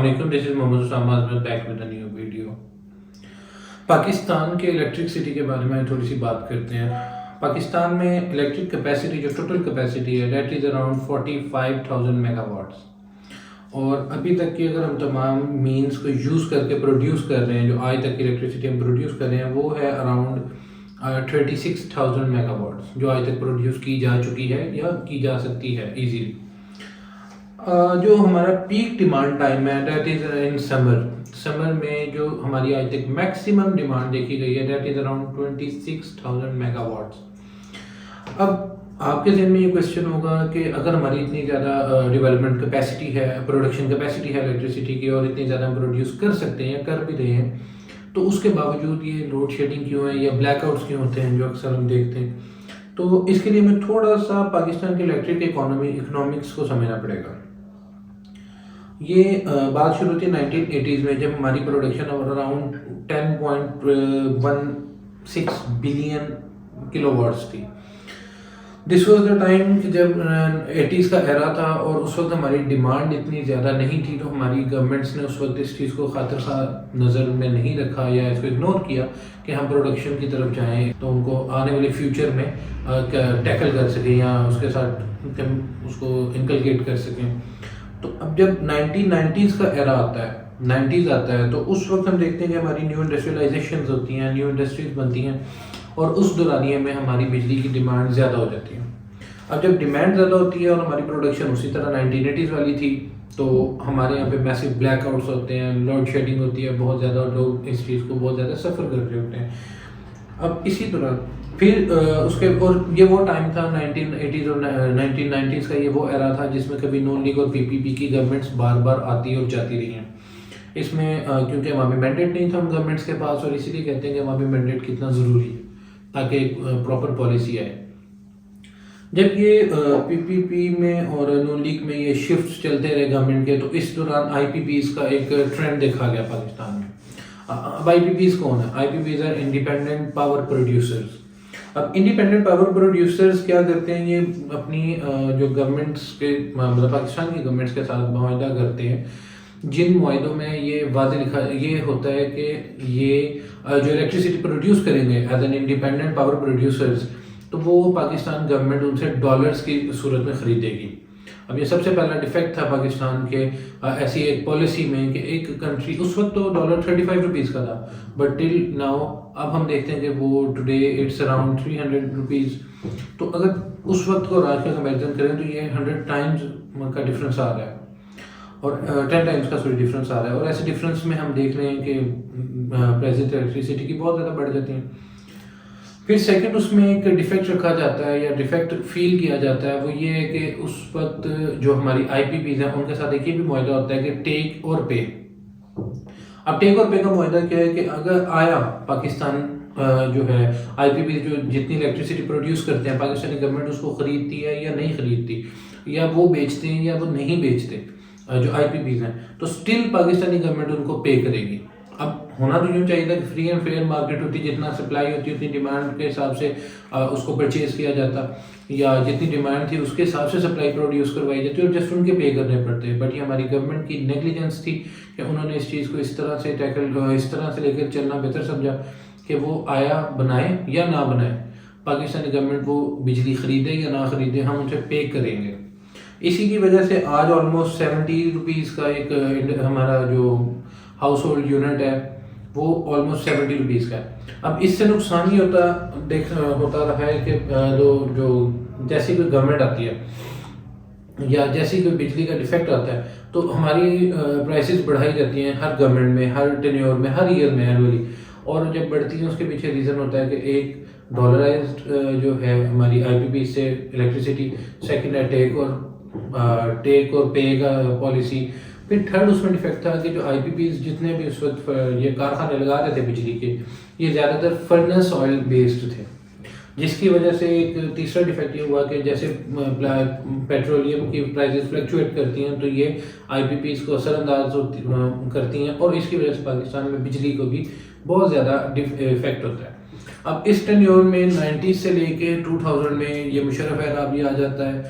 Assalamualaikum, this is Mohammad Usama back with a new video। Pakistan के electricity के बारे में थोड़ी सी बात करते हैं। पाकिस्तान में इलेक्ट्रिक कैपेसिटी जो टोटल कैपेसिटी है दैट इज़ अराउंड 45,000 मेगावाट्स। और अभी तक की अगर हम तमाम मीन्स को यूज़ करके प्रोड्यूस कर रहे हैं, जो आज तक की इलेक्ट्रिसिटी हम प्रोड्यूस कर रहे हैं वो है अराउंड 36,000 मेगावाट्स, जो आज तक प्रोड्यूस की जा चुकी है या की जा सकती है ईजीली। जो हमारा पीक डिमांड टाइम है दैट इज़ इन समर में जो हमारी आज तक मैक्सिमम डिमांड देखी गई है दैट इज़ अराउंड 26,000 मेगावाट्स। अब आपके जहन में ये क्वेश्चन होगा कि अगर हमारी इतनी ज़्यादा डेवलपमेंट कैपेसिटी है, प्रोडक्शन कैपेसिटी है इलेक्ट्रिसिटी की, और इतनी ज़्यादा हम प्रोड्यूस कर सकते हैं या कर भी रहे हैं, तो उसके बावजूद ये लोड शेडिंग क्यों है या ब्लैकआउट्स क्यों होते हैं जो अक्सर हम देखते हैं। तो इसके लिए हमें थोड़ा सा पाकिस्तान के इलेक्ट्रिक इकोनॉमिक्स को समझना पड़ेगा। ये बात शुरू हुई 1980s में, जब हमारी प्रोडक्शन अराउंड 10.16 बिलियन किलोवाट्स थी। दिस वाज द टाइम जब 80s का एरा था और उस वक्त हमारी डिमांड इतनी ज़्यादा नहीं थी, तो हमारी गवर्नमेंट्स ने उस वक्त इस चीज़ को खातिर खा नज़र में नहीं रखा या इसको इग्नोर किया कि हम प्रोडक्शन की तरफ जाएं तो उनको आने वाले फ्यूचर में टैकल कर सकें या उसके साथ उसको इनकलकेट कर सकें। तो अब जब 1990s का एरा आता है, 90s आता है, तो उस वक्त हम देखते हैं कि हमारी न्यू इंडस्ट्रियलाइजेशंस होती हैं, न्यू इंडस्ट्रीज बनती हैं और उस दौरानिए में हमारी बिजली की डिमांड ज़्यादा हो जाती है। अब जब डिमांड ज़्यादा होती है और हमारी प्रोडक्शन उसी तरह 1980s वाली थी, तो हमारे यहाँ पे मैसिव ब्लैकआउट्स होते हैं, लोड शेडिंग होती है बहुत ज़्यादा, और लोग इस चीज़ को बहुत ज़्यादा सफ़र कर रहे होते हैं। अब इसी तरह फिर उसके और ये वो टाइम था 1980s और 1990s का, ये वो एरा था जिसमें कभी नून लीग और पीपीपी की गवर्नमेंट्स बार बार आती और जाती रही हैं। इसमें क्योंकि वहाँ पे मैंडेट नहीं था उन गवर्नमेंट्स के पास, और इसीलिए कहते हैं कि वहाँ पे मैंडेट कितना ज़रूरी है ताकि एक प्रॉपर पॉलिसी आए। जब ये पीपीपी में और नून लीग में ये शिफ्ट चलते रहे गवर्नमेंट के, तो इस दौरान आईपीपीज का एक ट्रेंड देखा गया पाकिस्तान में। अब आईपीपीज कौन है? IPPs are independent power producers. अब इंडिपेंडेंट पावर प्रोड्यूसर्स क्या करते हैं? ये अपनी जो गवर्नमेंट्स के मतलब पाकिस्तान की गवर्नमेंट्स के साथ मुआहदा करते हैं, जिन मुआहदों में ये वाज़ेह लिखा ये होता है कि ये जो इलेक्ट्रिसिटी प्रोड्यूस करेंगे as an independent power producers, तो वो पाकिस्तान गवर्नमेंट उनसे डॉलर्स की सूरत में ख़रीदेगी। अब ये सबसे पहला डिफेक्ट था पाकिस्तान के ऐसी एक पॉलिसी में कि एक कंट्री, उस वक्त तो डॉलर 35 रुपीज़ का था, बट टिल नाउ अब हम देखते हैं कि वो टुडे इट्स अराउंड 300 रुपीज़। तो अगर उस वक्त को आज का कंपेरिजन करें तो ये 100 टाइम्स का डिफरेंस आ रहा है, और 10 टाइम्स का डिफरेंस आ रहा है। और ऐसे डिफरेंस में हम देख रहे हैं कि प्राइसेस इलेक्ट्रिसिटी की बहुत ज़्यादा बढ़ जाती हैं। फिर सेकंड उसमें एक डिफेक्ट रखा जाता है या डिफेक्ट फील किया जाता है, वो ये है कि उस वक्त जो हमारी आईपीपीज हैं उनके साथ एक ये भी मुआहदा होता है कि टेक और पे। अब टेक और पे का मुआहदा क्या है कि अगर आया पाकिस्तान जो है आईपीपी जो जितनी इलेक्ट्रिसिटी प्रोड्यूस करते हैं, पाकिस्तानी गवर्नमेंट उसको खरीदती है या नहीं खरीदती, या वो बेचते हैं या वो नहीं बेचते जो आईपीपीज हैं, तो स्टिल पाकिस्तानी गवर्नमेंट उनको पे करेगी। अब होना तो यूँ चाहिए था कि फ्री एंड फेयर मार्केट होती, जितना सप्लाई होती उतनी डिमांड के हिसाब से उसको परचेज किया जाता, या जितनी डिमांड थी उसके हिसाब से सप्लाई प्रोड्यूस करवाई जाती और जस्ट उनके पे करने पड़ते। बट ये हमारी गवर्नमेंट की नेग्लिजेंस थी कि उन्होंने इस चीज़ को इस तरह से इस तरह से लेकर चलना बेहतर समझा कि वो आया बनाए या ना बनाए, पाकिस्तानी गवर्नमेंट वो बिजली खरीदे या ना खरीदे, हम उनसे पे करेंगे। इसी की वजह से आज ऑलमोस्ट 70 रुपीज़ का एक हमारा जो हाउस होल्ड यूनिट है वो ऑलमोस्ट 70 रुपीज़ का है। अब इससे नुकसान ही होता रहा है कि जो जैसी कोई गवर्नमेंट आती है या जैसी कोई बिजली का डिफेक्ट आता है, तो हमारी प्राइसेस बढ़ाई जाती हैं हर गवर्नमेंट में, हर टेन्योर में, हर ईयर में एनुअली। और जब बढ़ती है उसके पीछे रीज़न होता है कि एक डॉलराइज्ड जो है हमारी आईपीपी से इलेक्ट्रिसिटी, सेकंड है टेक और पे का पॉलिसी। फिर थर्ड उसमें डिफेक्ट था कि जो आईपीपीज जितने भी उस वक्त ये कारखाने लगा रहे थे बिजली के, ये ज़्यादातर फर्नेस ऑयल बेस्ड थे, जिसकी वजह से एक तीसरा डिफेक्ट ये हुआ कि जैसे पेट्रोलियम की प्राइसेस फ्लक्चुएट करती हैं तो ये आईपीपीज को असरअंदाज करती हैं, और इसकी वजह से पाकिस्तान में बिजली को भी बहुत ज़्यादा इफेक्ट होता है। अब इस टेन्योर में 90s से लेके 2000 में ये मुशर्रफ एरा भी आ जाता है,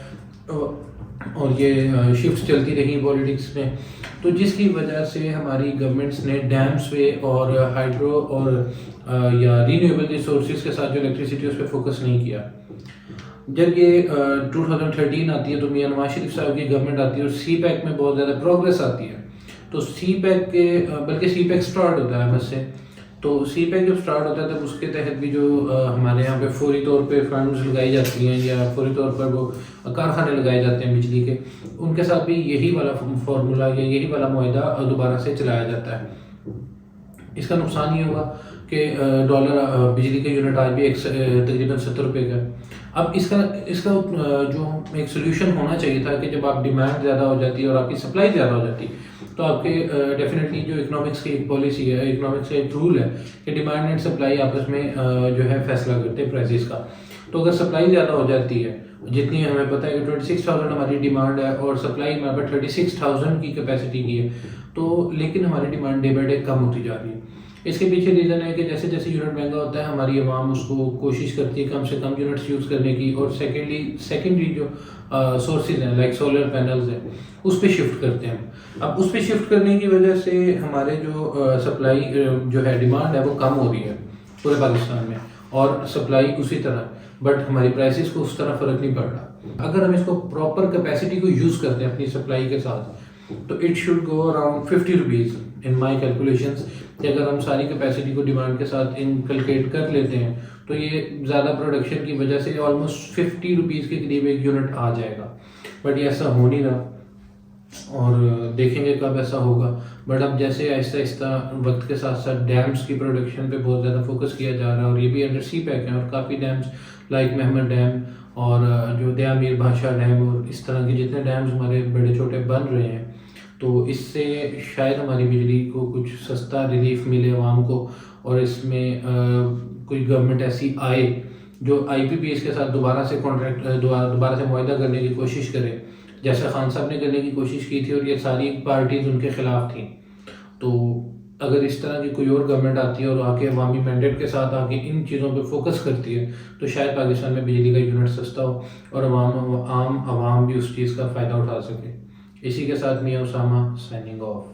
और ये शिफ्ट चलती रही पॉलिटिक्स में, तो जिसकी वजह से हमारी गवर्नमेंट्स ने डैम्स पे और हाइड्रो और या रीन्यूएबल रिसोर्सेज के साथ जो इलेक्ट्रिसिटी उस पर फोकस नहीं किया। जब ये 2013 आती है तो मियां नवाज शरीफ साहब की गवर्नमेंट आती है और सी पैक में बहुत ज़्यादा प्रोग्रेस आती है। तो सी पैक के बल्कि सी पैक स्टार्ट होता है बस से, तो सी पैक जब स्टार्ट होता है तब उसके तहत भी जो हमारे यहाँ पे फौरी तौर पे फंड्स लगाई जाती हैं या फौरी तौर पर वो कारखाने लगाए जाते हैं बिजली के, उनके साथ भी यही वाला फार्मूला या यही वाला मुआहदा दोबारा से चलाया जाता है। इसका नुकसान ये होगा कि डॉलर बिजली का यूनिट आज भी तकरीबन 70 रुपये का। अब इसका इसका जो एक सोल्यूशन होना चाहिए था कि जब आप डिमांड ज़्यादा हो जाती है और आपकी सप्लाई ज़्यादा हो जाती है तो आपके डेफिनेटली जो इकोनॉमिक्स की एक पॉलिसी है, इकोनॉमिक्स का एक रूल है कि डिमांड एंड सप्लाई आपस में जो है फैसला करते हैं प्राइसेस का। तो अगर सप्लाई ज़्यादा हो जाती है, जितनी हमें पता है कि 26,000 हमारी डिमांड है और सप्लाई हमारे पास 36,000 की कैपेसिटी की है, तो लेकिन हमारी डिमांड डे बाई डे कम होती जा रही है। इसके पीछे रीज़न है कि जैसे जैसे यूनिट महंगा होता है हमारी आवाम उसको कोशिश करती है कम से कम यूनिट्स यूज़ करने की, और सेकेंडरी जो सोर्सेज हैं लाइक सोलर पैनल्स हैं उस पर शिफ्ट करते हैं। अब उस पर शिफ्ट करने की वजह से हमारे जो सप्लाई जो है डिमांड है वो कम हो रही है पूरे पाकिस्तान में, और सप्लाई उसी तरह, बट हमारी प्राइसेस को उस तरह फ़र्क नहीं पड़ रहा। अगर हम इसको प्रॉपर कैपेसिटी को यूज़ करते हैं अपनी सप्लाई के साथ तो it should go around 50 rupees in my calculations. कि अगर हम सारी कैपेसिटी को डिमांड के साथ इनकलकेट कर लेते हैं तो ये ज़्यादा प्रोडक्शन की वजह से ऑलमोस्ट 50 रुपीज़ के करीब एक यूनिट आ जाएगा, बट ये ऐसा हो नहीं रहा और देखेंगे कब ऐसा होगा। बट अब जैसे आहिस्ता आहिस्ता वक्त के साथ साथ डैम्स की प्रोडक्शन पे बहुत ज़्यादा फोकस किया जा रहा है और ये भी अंडर सी पैक है, और काफ़ी डैम्स लाइक महमद डैम और जो दया मीर भाषा डैम और इस तरह के जितने डैम्स हमारे बड़े छोटे बन रहे हैं, तो इससे शायद हमारी बिजली को कुछ सस्ता रिलीफ मिले आवाम को, और इसमें कोई गवर्नमेंट ऐसी आए जो IPPs के साथ दोबारा से मुआहदा करने की कोशिश करे, जैसे खान साहब ने करने की कोशिश की थी और ये सारी पार्टीज उनके खिलाफ थी। तो अगर इस तरह की कोई और गवर्नमेंट आती है और आके अवामी मैंडेट के साथ आके इन चीज़ों पे फोकस करती है तो शायद पाकिस्तान में बिजली का यूनिट सस्ता हो और आम आवाम भी उस चीज़ का फ़ायदा उठा सके। इसी के साथ मियां उसामा साइनिंग ऑफ।